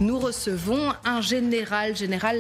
Nous recevons un général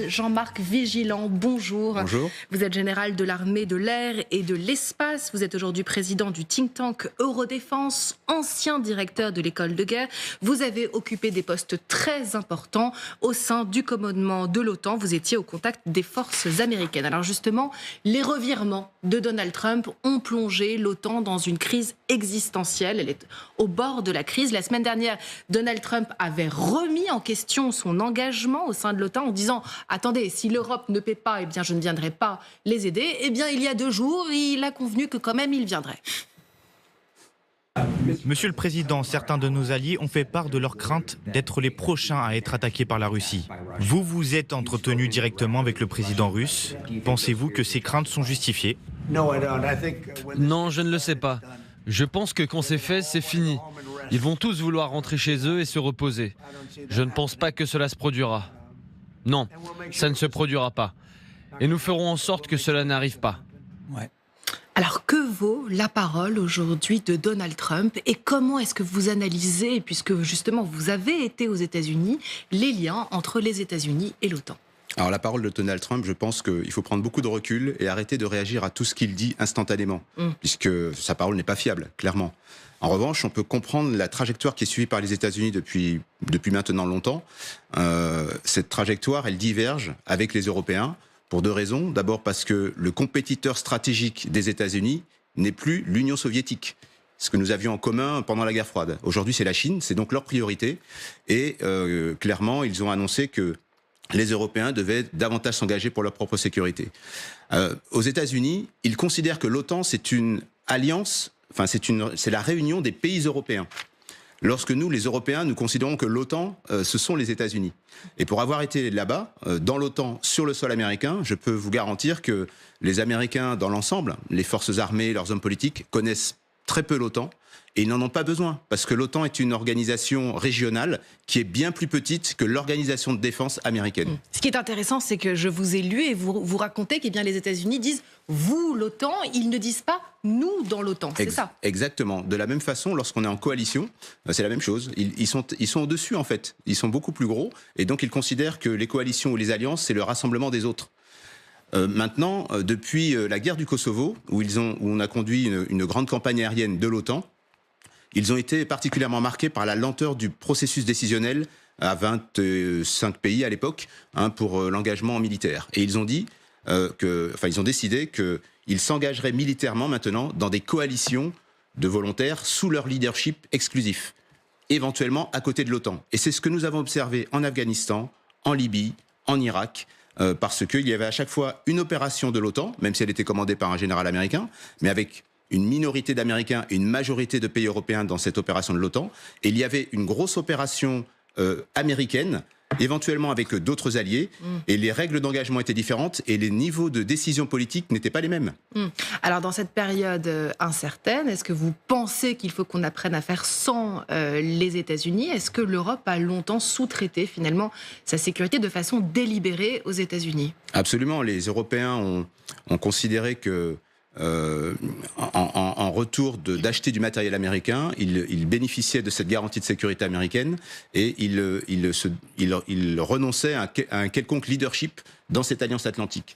Jean-Marc Vigilant. Bonjour. Bonjour. Vous êtes général de l'armée de l'air et de l'espace. Vous êtes aujourd'hui président du think tank Eurodéfense, ancien directeur de l'école de guerre. Vous avez occupé des postes très importants au sein du commandement de l'OTAN. Vous étiez au contact des forces américaines. Alors justement, les revirements de Donald Trump ont plongé l'OTAN dans une crise existentielle. Elle est au bord de la crise. La semaine dernière, Donald Trump avait remis en question son engagement au sein de l'OTAN en disant « Attendez, si l'Europe ne paie pas, eh bien je ne viendrai pas les aider. » Eh bien, il y a 2 jours, il a convenu que quand même il viendrait. Monsieur le Président, certains de nos alliés ont fait part de leur crainte d'être les prochains à être attaqués par la Russie. Vous vous êtes entretenu directement avec le président russe. Pensez-vous que ces craintes sont justifiées? Non, je ne le sais pas. Je pense que quand c'est fait, c'est fini. Ils vont tous vouloir rentrer chez eux et se reposer. Je ne pense pas que cela se produira. Non, ça ne se produira pas. Et nous ferons en sorte que cela n'arrive pas. Alors, que vaut la parole aujourd'hui de Donald Trump et comment est-ce que vous analysez, puisque justement vous avez été aux États-Unis, les liens entre les États-Unis et l'OTAN? Alors la parole de Donald Trump, je pense qu'il faut prendre beaucoup de recul et arrêter de réagir à tout ce qu'il dit instantanément, puisque sa parole n'est pas fiable, clairement. En revanche, on peut comprendre la trajectoire qui est suivie par les États-Unis depuis maintenant longtemps. Cette trajectoire, elle diverge avec les Européens pour 2 raisons. D'abord parce que le compétiteur stratégique des États-Unis n'est plus l'Union soviétique. Ce que nous avions en commun pendant la guerre froide. Aujourd'hui, c'est la Chine, c'est donc leur priorité. Et clairement, ils ont annoncé que les Européens devaient davantage s'engager pour leur propre sécurité. Aux États-Unis, ils considèrent que l'OTAN, c'est une alliance, c'est la réunion des pays européens. Lorsque nous, les Européens, nous considérons que l'OTAN, ce sont les États-Unis. Et pour avoir été là-bas, dans l'OTAN, sur le sol américain, je peux vous garantir que les Américains, dans l'ensemble, les forces armées, leurs hommes politiques, connaissent très peu l'OTAN. Et ils n'en ont pas besoin, parce que l'OTAN est une organisation régionale qui est bien plus petite que l'organisation de défense américaine. Ce qui est intéressant, c'est que je vous ai lu et vous racontez que les États-Unis disent « vous, l'OTAN », ils ne disent pas « nous, dans l'OTAN », c'est ça? Exactement. De la même façon, lorsqu'on est en coalition, c'est la même chose. Ils sont au-dessus, en fait. Ils sont beaucoup plus gros, et donc ils considèrent que les coalitions ou les alliances, c'est le rassemblement des autres. Maintenant, depuis la guerre du Kosovo, où on a conduit une grande campagne aérienne de l'OTAN, ils ont été particulièrement marqués par la lenteur du processus décisionnel à 25 pays à l'époque pour l'engagement militaire. Et ils ont ils ont décidé qu'ils s'engageraient militairement maintenant dans des coalitions de volontaires sous leur leadership exclusif, éventuellement à côté de l'OTAN. Et c'est ce que nous avons observé en Afghanistan, en Libye, en Irak, parce qu'il y avait à chaque fois une opération de l'OTAN, même si elle était commandée par un général américain, mais avec une minorité d'Américains et une majorité de pays européens dans cette opération de l'OTAN. Et il y avait une grosse opération américaine, éventuellement avec d'autres alliés, et les règles d'engagement étaient différentes et les niveaux de décision politique n'étaient pas les mêmes. Alors dans cette période incertaine, est-ce que vous pensez qu'il faut qu'on apprenne à faire sans les États-Unis? Est-ce que l'Europe a longtemps sous-traité finalement sa sécurité de façon délibérée aux États-Unis? Absolument, les Européens ont considéré que en retour d'acheter du matériel américain, ils bénéficiaient de cette garantie de sécurité américaine et ils renonçaient à un quelconque leadership dans cette alliance atlantique.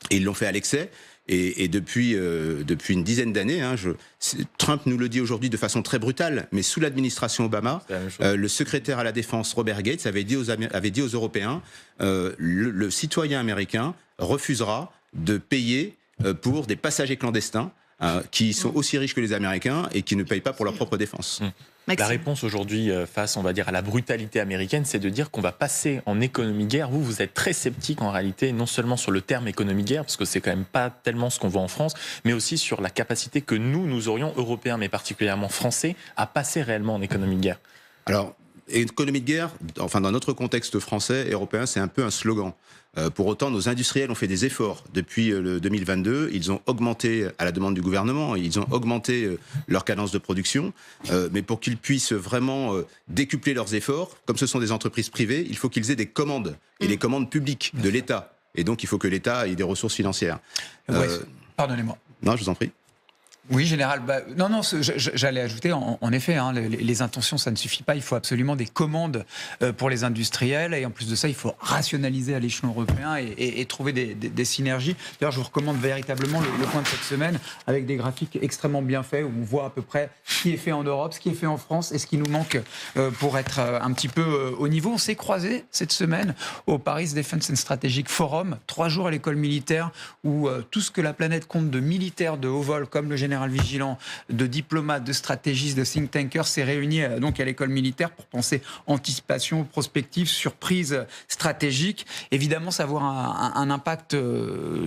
Et ils l'ont fait à l'excès. Et depuis une dizaine d'années, Trump nous le dit aujourd'hui de façon très brutale, mais sous l'administration Obama, le secrétaire à la défense Robert Gates avait dit aux Européens, le citoyen américain refusera de payer pour des passagers clandestins qui sont aussi riches que les Américains et qui ne payent pas pour leur propre défense. La réponse aujourd'hui face, on va dire, à la brutalité américaine, c'est de dire qu'on va passer en économie guerre. Vous êtes très sceptique en réalité, non seulement sur le terme économie guerre, parce que c'est quand même pas tellement ce qu'on voit en France, mais aussi sur la capacité que nous aurions, Européens, mais particulièrement Français, à passer réellement en économie de guerre. Alors, économie de guerre, dans notre contexte français et européen, c'est un peu un slogan. Pour autant, nos industriels ont fait des efforts depuis le 2022. Ils ont augmenté, à la demande du gouvernement, ils ont augmenté leur cadence de production. Mais pour qu'ils puissent vraiment décupler leurs efforts, comme ce sont des entreprises privées, il faut qu'ils aient des commandes, et des commandes publiques de l'État. Et donc, il faut que l'État ait des ressources financières. Ouais, pardonnez-moi. Non, je vous en prie. Oui, général. J'allais ajouter, en effet, les intentions, ça ne suffit pas. Il faut absolument des commandes pour les industriels. Et en plus de ça, il faut rationaliser à l'échelon européen et trouver des synergies. D'ailleurs, je vous recommande véritablement le point de cette semaine avec des graphiques extrêmement bien faits où on voit à peu près ce qui est fait en Europe, ce qui est fait en France et ce qui nous manque pour être un petit peu au niveau. On s'est croisés cette semaine au Paris Defense and Strategic Forum, 3 jours à l'école militaire où tout ce que la planète compte de militaires de haut vol comme le général Vigilant, de diplomates, de stratégistes, de think tankers s'est réuni donc à l'école militaire pour penser anticipation, prospective, surprise stratégique. Évidemment, ça va avoir un impact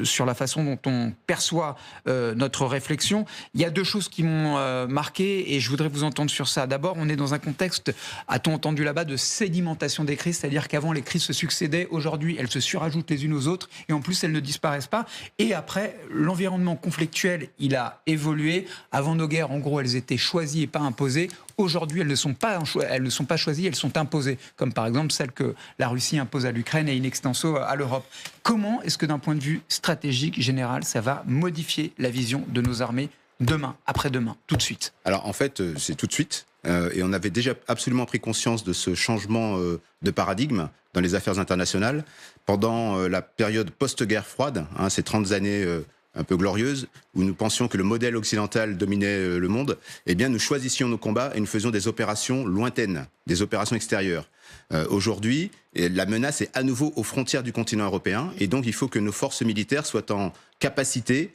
sur la façon dont on perçoit notre réflexion. Il y a 2 choses qui m'ont marqué et je voudrais vous entendre sur ça. D'abord, on est dans un contexte, a-t-on entendu là-bas, de sédimentation des crises, c'est-à-dire qu'avant les crises se succédaient, aujourd'hui elles se surajoutent les unes aux autres et en plus elles ne disparaissent pas. Et après, l'environnement conflictuel, il a évolué. Avant nos guerres, en gros, elles étaient choisies et pas imposées. Aujourd'hui, elles ne sont pas choisies, elles sont imposées. Comme par exemple celle que la Russie impose à l'Ukraine et in extenso à l'Europe. Comment est-ce que d'un point de vue stratégique, général, ça va modifier la vision de nos armées demain, après-demain, tout de suite? Alors en fait, c'est tout de suite. Et on avait déjà absolument pris conscience de ce changement de paradigme dans les affaires internationales pendant la période post-guerre froide, ces 30 années un peu glorieuse, où nous pensions que le modèle occidental dominait le monde, eh bien nous choisissions nos combats et nous faisions des opérations lointaines, des opérations extérieures. Aujourd'hui, la menace est à nouveau aux frontières du continent européen, et donc il faut que nos forces militaires soient en capacité,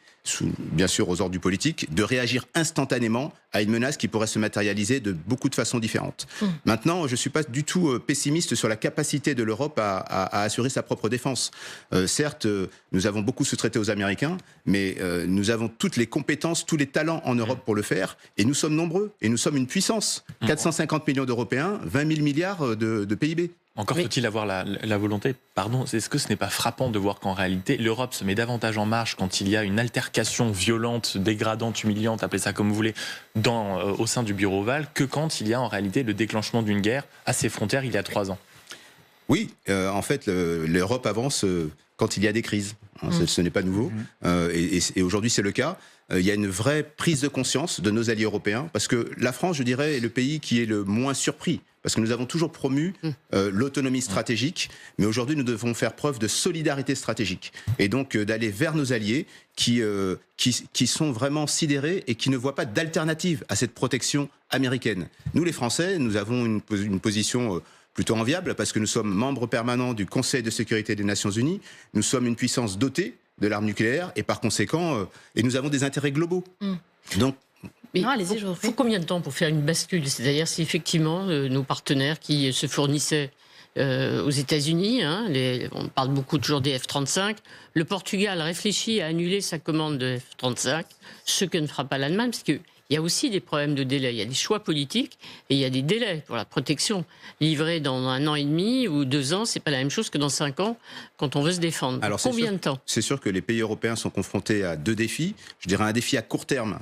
bien sûr aux ordres du politique, de réagir instantanément à une menace qui pourrait se matérialiser de beaucoup de façons différentes. Maintenant, je ne suis pas du tout pessimiste sur la capacité de l'Europe à assurer sa propre défense. Certes, nous avons beaucoup sous-traité aux Américains, mais nous avons toutes les compétences, tous les talents en Europe pour le faire, et nous sommes nombreux, et nous sommes une puissance. 450 millions d'Européens, 20 000 milliards de PIB. Encore faut-il avoir la volonté. Pardon, est-ce que ce n'est pas frappant de voir qu'en réalité, l'Europe se met davantage en marche quand il y a une altercation violente, dégradante, humiliante, appelez ça comme vous voulez, au sein du bureau ovale, que quand il y a en réalité le déclenchement d'une guerre à ses frontières il y a 3 ans? Oui, en fait, l'Europe avance quand il y a des crises. Ce n'est pas nouveau. Et aujourd'hui, c'est le cas. Il y a une vraie prise de conscience de nos alliés européens, parce que la France, je dirais, est le pays qui est le moins surpris, parce que nous avons toujours promu l'autonomie stratégique, mais aujourd'hui, nous devons faire preuve de solidarité stratégique, et donc d'aller vers nos alliés qui sont vraiment sidérés et qui ne voient pas d'alternative à cette protection américaine. Nous, les Français, nous avons une position plutôt enviable, parce que nous sommes membres permanents du Conseil de sécurité des Nations Unies, nous sommes une puissance dotée de l'arme nucléaire, et par conséquent, et nous avons des intérêts globaux. Donc, mais il faut combien de temps pour faire une bascule? C'est-à-dire si effectivement nos partenaires qui se fournissaient aux États-Unis, on parle beaucoup toujours des F-35, le Portugal réfléchit à annuler sa commande de F-35, ce que ne fera pas l'Allemagne, parce que il y a aussi des problèmes de délai. Il y a des choix politiques et il y a des délais pour la protection. Livrer dans 1 an et demi ou 2 ans, c'est pas la même chose que dans 5 ans quand on veut se défendre. Alors, combien de temps? C'est sûr que les pays européens sont confrontés à 2 défis. Je dirais un défi à court terme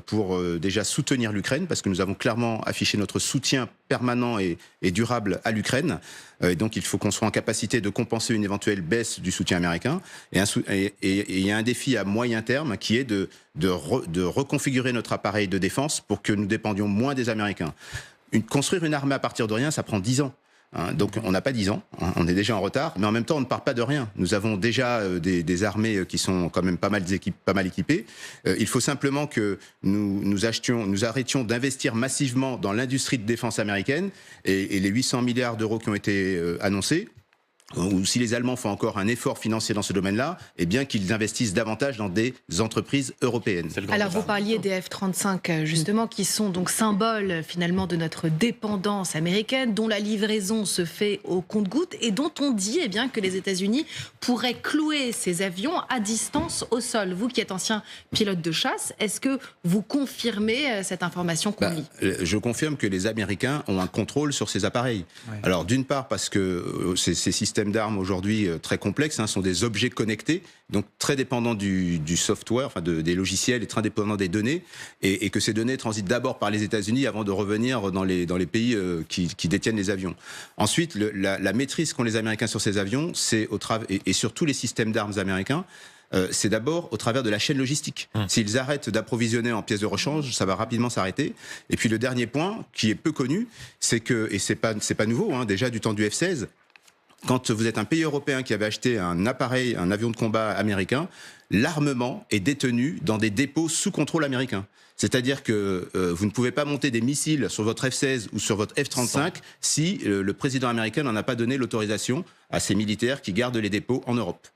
pour déjà soutenir l'Ukraine, parce que nous avons clairement affiché notre soutien permanent et durable à l'Ukraine. Et donc il faut qu'on soit en capacité de compenser une éventuelle baisse du soutien américain. Et il y a un défi à moyen terme qui est de reconfigurer notre appareil de défense pour que nous dépendions moins des Américains. Construire une armée à partir de rien, ça prend 10 ans. Donc on n'a pas 10 ans, on est déjà en retard, mais en même temps on ne part pas de rien. Nous avons déjà des armées qui sont quand même pas mal équipées. Il faut simplement que nous arrêtions d'investir massivement dans l'industrie de défense américaine, et les 800 milliards d'euros qui ont été annoncés, ou si les Allemands font encore un effort financier dans ce domaine-là, eh bien qu'ils investissent davantage dans des entreprises européennes. Alors vous parliez des F-35 justement, qui sont donc symboles finalement de notre dépendance américaine, dont la livraison se fait au compte-gouttes et dont on dit bien que les États-Unis pourraient clouer ces avions à distance au sol. Vous qui êtes ancien pilote de chasse, est-ce que vous confirmez cette information qu'on lit? Je confirme que les Américains ont un contrôle sur ces appareils. Ouais. Alors d'une part parce que ces systèmes d'armes aujourd'hui très complexes sont des objets connectés, donc très dépendants du software, enfin des logiciels, et très dépendants des données, et que ces données transitent d'abord par les États-Unis avant de revenir dans les pays qui détiennent les avions. Ensuite, la maîtrise qu'ont les Américains sur ces avions, c'est et sur tous les systèmes d'armes américains, c'est d'abord au travers de la chaîne logistique. S'ils arrêtent d'approvisionner en pièces de rechange, ça va rapidement s'arrêter. Et puis le dernier point, qui est peu connu, c'est que, et c'est pas nouveau, hein, déjà du temps du F-16, quand vous êtes un pays européen qui avait acheté un appareil, un avion de combat américain, l'armement est détenu dans des dépôts sous contrôle américain. C'est-à-dire que vous ne pouvez pas monter des missiles sur votre F-16 ou sur votre F-35 si le président américain n'en a pas donné l'autorisation à ses militaires qui gardent les dépôts en Europe.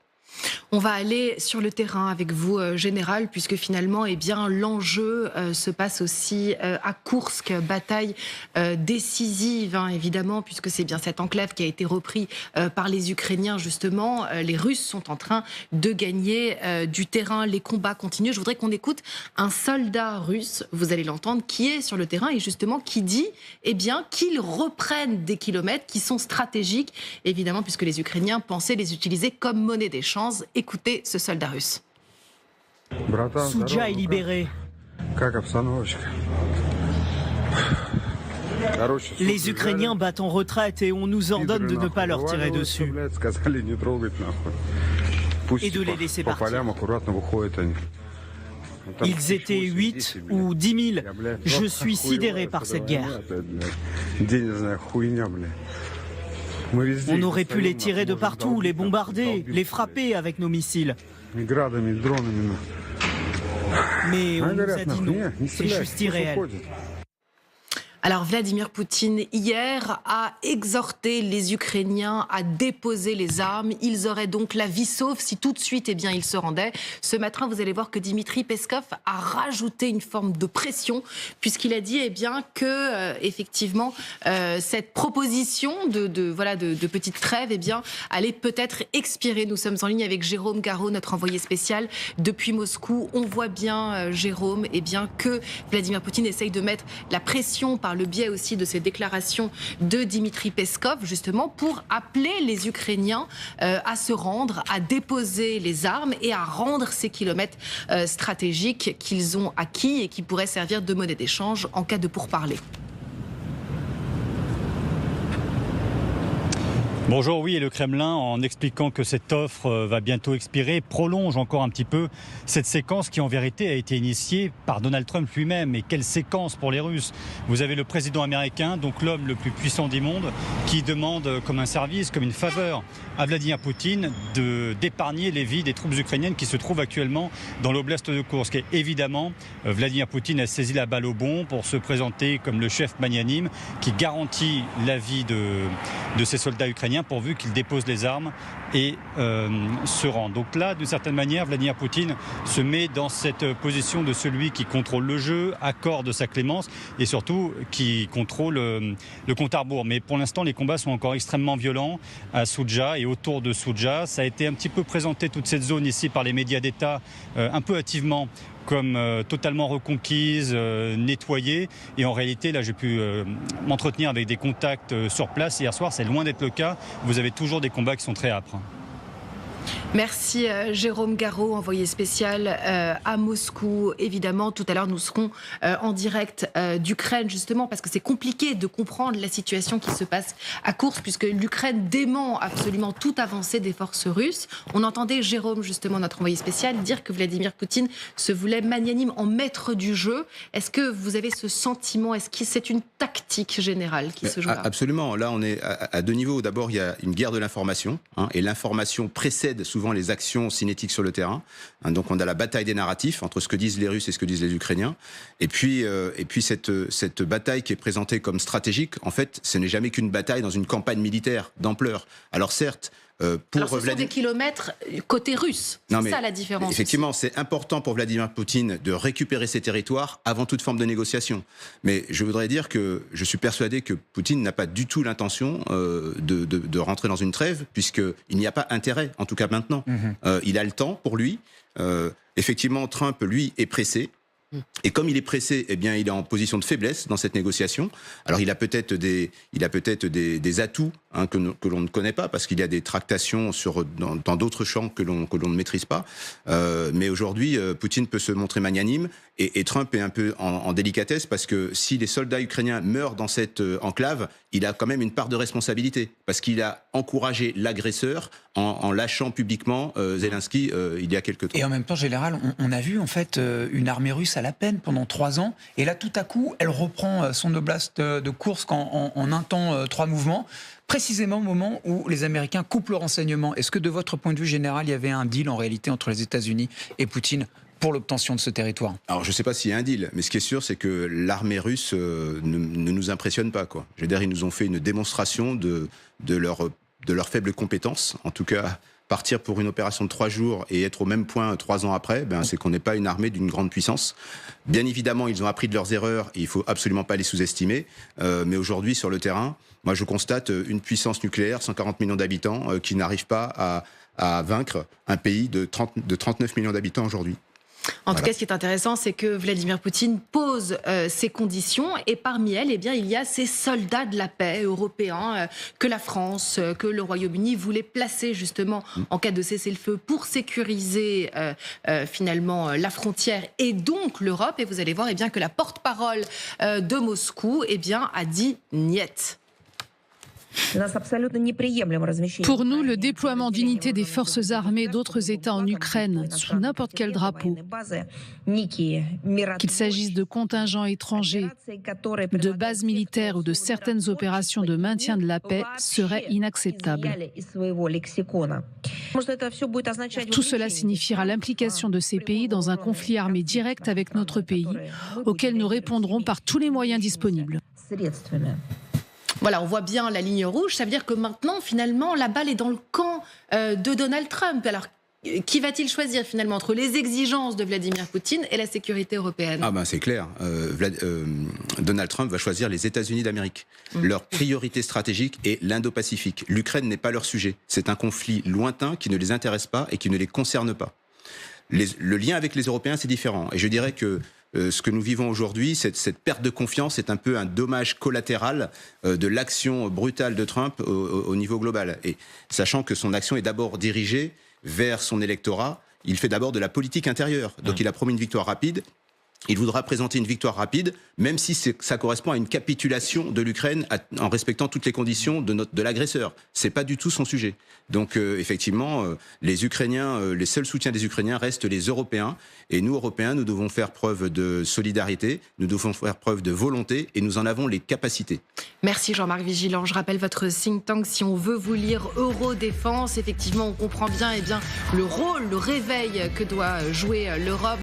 On va aller sur le terrain avec vous, Général, puisque finalement, eh bien, l'enjeu se passe aussi à Koursk, bataille décisive, hein, évidemment, puisque c'est bien cette enclave qui a été reprise par les Ukrainiens, justement. Les Russes sont en train de gagner du terrain, les combats continuent. Je voudrais qu'on écoute un soldat russe, vous allez l'entendre, qui est sur le terrain et justement qui dit eh bien, qu'ils reprennent des kilomètres qui sont stratégiques, évidemment, puisque les Ukrainiens pensaient les utiliser comme monnaie d'échange. Écoutez ce soldat russe. Soudja est libéré. Les Ukrainiens battent en retraite et on nous ordonne de ne pas leur tirer dessus et de les laisser partir. Ils étaient 8 ou 10 000. Je suis sidéré par cette guerre. On aurait pu les tirer de partout, les bombarder, les frapper avec nos missiles. Mais on nous a dit non, c'est juste irréel. Alors Vladimir Poutine, hier, a exhorté les Ukrainiens à déposer les armes. Ils auraient donc la vie sauve si tout de suite, eh bien, ils se rendaient. Ce matin, vous allez voir que Dmitri Peskov a rajouté une forme de pression, puisqu'il a dit, eh bien, que, effectivement, cette proposition de petite trêve, eh bien, allait peut-être expirer. Nous sommes en ligne avec Jérôme Garraud, notre envoyé spécial depuis Moscou. On voit bien, Jérôme, eh bien, que Vladimir Poutine essaye de mettre la pression par le biais aussi de ces déclarations de Dmitri Peskov, justement, pour appeler les Ukrainiens à se rendre, à déposer les armes et à rendre ces kilomètres stratégiques qu'ils ont acquis et qui pourraient servir de monnaie d'échange en cas de pourparlers. Bonjour, oui, et le Kremlin, en expliquant que cette offre va bientôt expirer, prolonge encore un petit peu cette séquence qui en vérité a été initiée par Donald Trump lui-même. Et quelle séquence pour les Russes! Vous avez le président américain, donc l'homme le plus puissant du monde, qui demande comme un service, comme une faveur à Vladimir Poutine d'épargner les vies des troupes ukrainiennes qui se trouvent actuellement dans l'oblast de Koursk. Et évidemment, Vladimir Poutine a saisi la balle au bon pour se présenter comme le chef magnanime qui garantit la vie de ces soldats ukrainiens pourvu qu'ils déposent les armes et se rendent. Donc là, d'une certaine manière, Vladimir Poutine se met dans cette position de celui qui contrôle le jeu, accorde sa clémence et surtout qui contrôle le compte à rebours. Mais pour l'instant, les combats sont encore extrêmement violents à Soudja et autour de Soudja. Ça a été un petit peu présenté, toute cette zone ici, par les médias d'État, un peu hâtivement, comme totalement reconquise, nettoyée. Et en réalité, là, j'ai pu m'entretenir avec des contacts sur place hier soir. C'est loin d'être le cas. Vous avez toujours des combats qui sont très âpres. Merci Jérôme Garraud, envoyé spécial à Moscou. Évidemment, tout à l'heure, nous serons en direct d'Ukraine, justement, parce que c'est compliqué de comprendre la situation qui se passe à Koursk, puisque l'Ukraine dément absolument toute avancée des forces russes. On entendait Jérôme, justement, notre envoyé spécial, dire que Vladimir Poutine se voulait magnanime en maître du jeu. Est-ce que vous avez ce sentiment? Est-ce que c'est une tactique générale qui se joue là? Absolument. Là, on est à deux niveaux. D'abord, il y a une guerre de l'information, hein, et l'information précède souvent les actions cinétiques sur le terrain. Donc on a la bataille des narratifs entre ce que disent les Russes et ce que disent les Ukrainiens. Et puis cette bataille qui est présentée comme stratégique, en fait, ce n'est jamais qu'une bataille dans une campagne militaire d'ampleur. Alors certes, alors ce sont des kilomètres côté russe, c'est ça la différence. Effectivement, c'est important pour Vladimir Poutine de récupérer ses territoires avant toute forme de négociation. Mais je voudrais dire que je suis persuadé que Poutine n'a pas du tout l'intention de rentrer dans une trêve, puisqu'il n'y a pas intérêt, en tout cas maintenant. Il a le temps pour lui. Effectivement, Trump, lui, est pressé. Et comme il est pressé, eh bien, il est en position de faiblesse dans cette négociation. Alors, il a peut-être des atouts, hein, que l'on ne connaît pas, parce qu'il y a des tractations dans d'autres champs que l'on ne maîtrise pas. Mais aujourd'hui, Poutine peut se montrer magnanime, et Trump est un peu en délicatesse, parce que si les soldats ukrainiens meurent dans cette enclave, il a quand même une part de responsabilité, parce qu'il a encouragé l'agresseur en lâchant publiquement Zelensky il y a quelques temps. Et en même temps, général, on a vu en fait une armée russe à la peine pendant 3 ans, et là tout à coup, elle reprend son oblast de Koursk en un temps, 3 mouvements, précisément au moment où les Américains coupent le renseignement. Est-ce que de votre point de vue général, il y avait un deal en réalité entre les États-Unis et Poutine pour l'obtention de ce territoire? Alors je ne sais pas s'il y a un deal, mais ce qui est sûr, c'est que l'armée russe ne nous impressionne pas, quoi. Je veux dire, ils nous ont fait une démonstration de leur faible compétence. En tout cas, partir pour une opération de 3 jours et être au même point 3 ans après, c'est qu'on n'est pas une armée d'une grande puissance. Bien évidemment, ils ont appris de leurs erreurs et il ne faut absolument pas les sous-estimer. Mais aujourd'hui, sur le terrain, moi je constate une puissance nucléaire, 140 millions d'habitants, qui n'arrive pas à vaincre un pays de 39 millions d'habitants aujourd'hui. En tout cas, ce qui est intéressant, c'est que Vladimir Poutine pose ses conditions, et parmi elles, eh bien, il y a ces soldats de la paix européens que la France, que le Royaume-Uni voulaient placer justement en cas de cessez-le-feu pour sécuriser finalement la frontière et donc l'Europe. Et vous allez voir que la porte-parole de Moscou a dit niet. Pour nous, le déploiement d'unités des forces armées d'autres États en Ukraine, sous n'importe quel drapeau, qu'il s'agisse de contingents étrangers, de bases militaires ou de certaines opérations de maintien de la paix, serait inacceptable. Tout cela signifiera l'implication de ces pays dans un conflit armé direct avec notre pays, auquel nous répondrons par tous les moyens disponibles. Voilà, on voit bien la ligne rouge. Ça veut dire que maintenant, finalement, la balle est dans le camp de Donald Trump. Alors, qui va-t-il choisir finalement entre les exigences de Vladimir Poutine et la sécurité européenne? C'est clair. Donald Trump va choisir les États-Unis d'Amérique. Leur priorité stratégique est l'Indo-Pacifique. L'Ukraine n'est pas leur sujet. C'est un conflit lointain qui ne les intéresse pas et qui ne les concerne pas. Le lien avec les Européens, c'est différent. Et je dirais que ce que nous vivons aujourd'hui, cette perte de confiance est un peu un dommage collatéral de l'action brutale de Trump au niveau global. Et sachant que son action est d'abord dirigée vers son électorat, il fait d'abord de la politique intérieure. Donc il a promis une victoire rapide. Il voudra présenter une victoire rapide, même si ça correspond à une capitulation de l'Ukraine en respectant toutes les conditions de l'agresseur. C'est pas du tout son sujet. Donc effectivement, les Ukrainiens, les seuls soutiens des Ukrainiens restent les Européens. Et nous, Européens, nous devons faire preuve de solidarité, nous devons faire preuve de volonté, et nous en avons les capacités. Merci Jean-Marc Vigilant. Je rappelle votre think tank, si on veut vous lire Eurodéfense. Effectivement, on comprend bien le rôle, le réveil que doit jouer l'Europe.